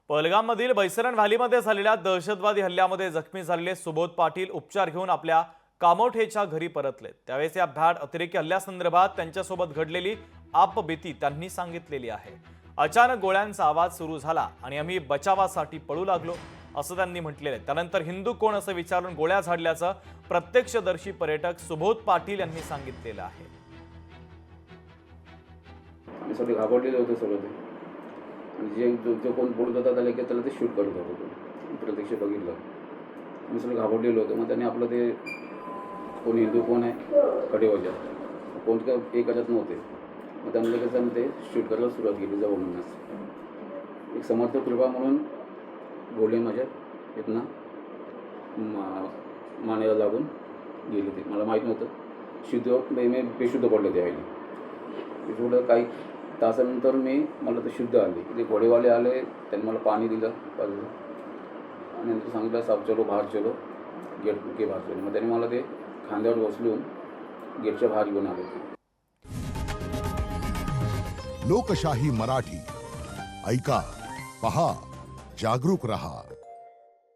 पहलगाममधील बैसरन व्हॅलीमध्ये झालेल्या दहशतवादी हल्ल्यामध्ये जखमी झालेले सुबोध पाटील उपचार घेऊन आपल्या कामोठेच्या घरी परतले। त्यावेळेस या भ्याड अतिरेकी हल्ल्यासंदर्भात त्यांच्यासोबत घडलेली आपबीती त्यांनी सांगितलेली आहे। अचानक गोळ्यांचा आवाज सुरू झाला आणि आम्ही बचावासाठी पळू लागलो असं त्यांनी म्हटलेलं आहे। त्यानंतर हिंदू कोण असं विचारून गोळ्या झाडल्याचं प्रत्यक्षदर्शी पर्यटक सुबोध पाटील यांनी सांगितलेलं आहे। आम्ही सगळे घाबरलेले होते सगळे ते, आणि जो कोण बोलत होता त्याला ते शूट करत होतो। प्रत्यक्ष बघितलं, आम्ही सगळे घाबरलेलो होतो। मग त्याने आपलं ते कोण हिंदू कोण आहे कडेवजा कोण का एक ह्याच्यात नव्हते। मग त्यामुळे कसं आम्ही ते शूट करायला सुरुवात केली जवळूनच। एक समर्थ कृपा म्हणून गोळी माझ्या इथनं मानेला लागून गेली। ते मला माहीत नव्हतं। शुद्ध मी बेशुद्ध पडलं त्यावेळी। थोडं काही तासानंतर मला ते शुद्ध आले। ते घोडेवाले आले, त्यांनी मला पाणी दिलं बाजूला आणि नंतर सांगितलं साफ चलो बाहेर चलो, गेट के बाहेर चलो। मग त्यांनी मला ते खांद्यावर बसवून गेटच्या बाहेर घेऊन आले। लोकशाही मराठी ऐका, पहा, जागरूक रहा।